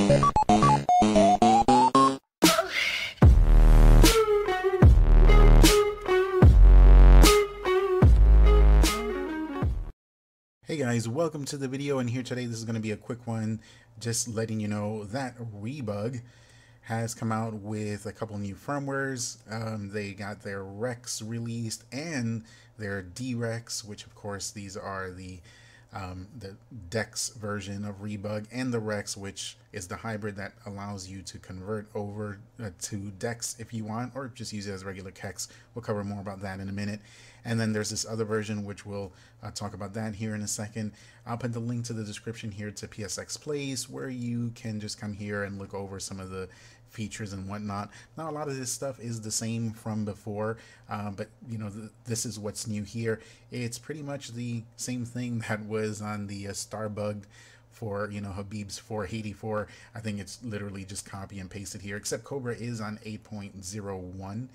Hey guys, welcome to the video, and here today this is going to be a quick one, just letting you know that Rebug has come out with a couple new firmwares. They got their Rex released and their D-Rex, which of course these are the Dex version of Rebug, and the Rex, which is the hybrid that allows you to convert over to Dex if you want, or just use it as regular Kex. We'll cover more about that in a minute. And then there's this other version, which we'll talk about that here in a second. I'll put the link to the description here to PSX Place, where you can just come here and look over some of the features and whatnot. Now, a lot of this stuff is the same from before, but you know, this is what's new here. It's pretty much the same thing that was on the Starbug for, you know, Habib's 484. I think it's literally just copy and pasted here, except Cobra is on 8.01.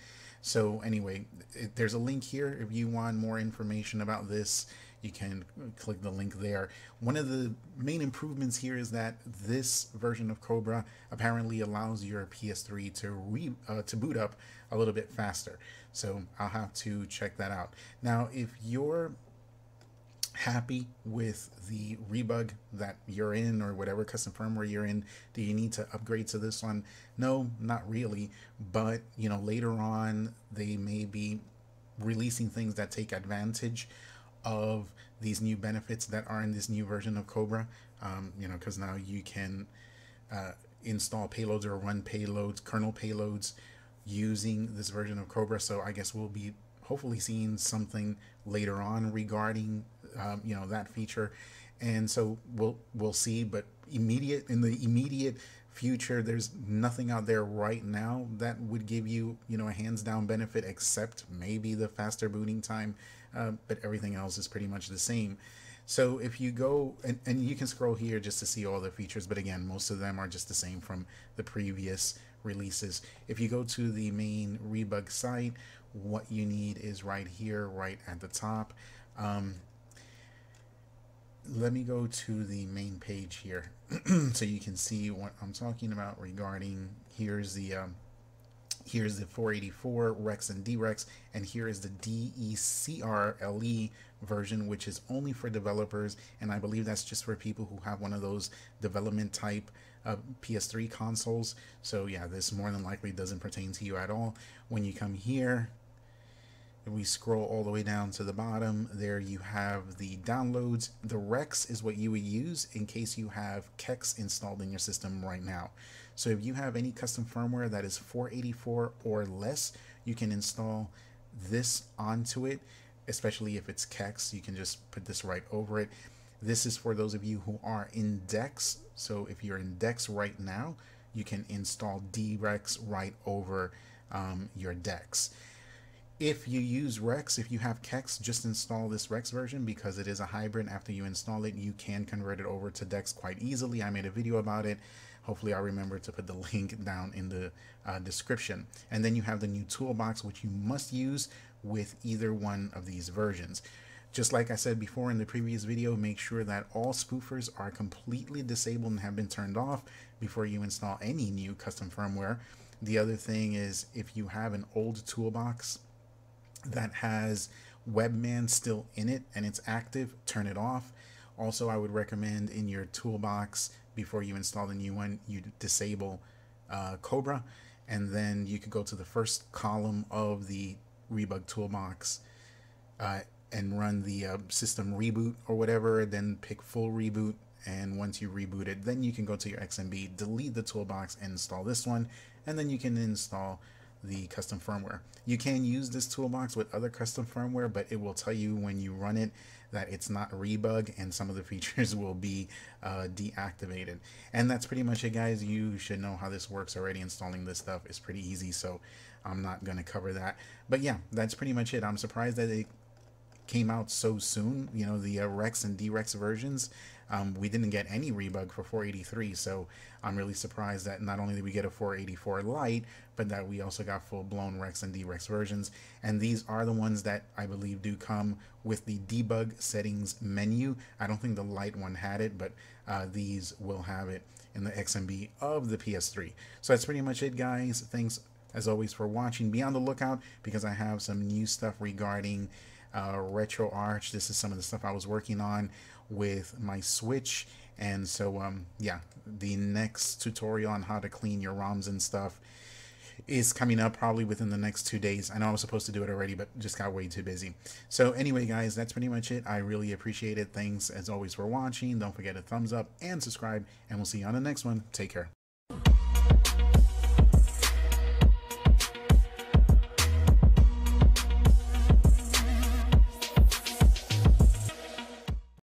So anyway, there's a link here if you want more information about this. You can click the link there. One of the main improvements here is that this version of Cobra apparently allows your PS3 to boot up a little bit faster. So I'll have to check that out. Now, if you're happy with the Rebug that you're in, or whatever custom firmware you're in, do you need to upgrade to this one? No, not really, but you know, later on they may be releasing things that take advantage of these new benefits that are in this new version of Cobra. You know, because now you can install payloads or run payloads, kernel payloads, using this version of Cobra. So I guess we'll be hopefully seeing something later on regarding you know, that feature. And so we'll see, but in the immediate future, there's nothing out there right now that would give you, you know, a hands down benefit, except maybe the faster booting time, but everything else is pretty much the same. So if you go and you can scroll here just to see all the features, but again, most of them are just the same from the previous releases. If you go to the main Rebug site, what you need is right here, right at the top. Let me go to the main page here so you can see what I'm talking about regarding. Here's the 484 Rex and D-Rex, and here is the DECRLE version, which is only for developers, and I believe that's just for people who have one of those development type PS3 consoles. So yeah, this more than likely doesn't pertain to you at all. When you come here, we scroll all the way down to the bottom, there you have the downloads. The Rex is what you would use in case you have Kex installed in your system right now. So if you have any custom firmware that is 484 or less, you can install this onto it, especially if it's Kex. You can just put this right over it. This is for those of you who are in Dex. So if you're in Dex right now, you can install D-Rex right over your Dex. If you use Rex, if you have Kex, just install this Rex version, because it is a hybrid. After you install it, you can convert it over to Dex quite easily. I made a video about it. Hopefully I'll remember to put the link down in the description. And then you have the new toolbox, which you must use with either one of these versions. Just like I said before in the previous video, make sure that all spoofers are completely disabled and have been turned off before you install any new custom firmware. The other thing is, if you have an old toolbox that has Webman still in it and it's active, turn it off. Also, I would recommend in your toolbox, before you install the new one, you disable Cobra, and then you could go to the first column of the Rebug toolbox and run the system reboot or whatever, then pick full reboot. And once you reboot it, then you can go to your XMB, delete the toolbox, and install this one, and then you can install the custom firmware. You can use this toolbox with other custom firmware, but it will tell you when you run it that it's not Rebug, and some of the features will be deactivated. And that's pretty much it, guys. You should know how this works already. Installing this stuff is pretty easy, so I'm not going to cover that. But yeah, that's pretty much it. I'm surprised that it came out so soon, you know, the Rex and D-Rex versions. We didn't get any Rebug for 483, so I'm really surprised that not only did we get a 484 Lite, but that we also got full-blown Rex and D-Rex versions. And these are the ones that I believe do come with the debug settings menu. I don't think the Lite one had it, but these will have it in the XMB of the PS3. So that's pretty much it, guys. Thanks as always for watching. Be on the lookout because I have some new stuff regarding RetroArch. This is some of the stuff I was working on with my Switch, and so yeah, the next tutorial on how to clean your ROMs and stuff is coming up probably within the next 2 days. I know I was supposed to do it already, but just got way too busy. So anyway, guys, that's pretty much it. I really appreciate it. Thanks as always for watching. Don't forget to thumbs up and subscribe, and we'll see you on the next one. Take care.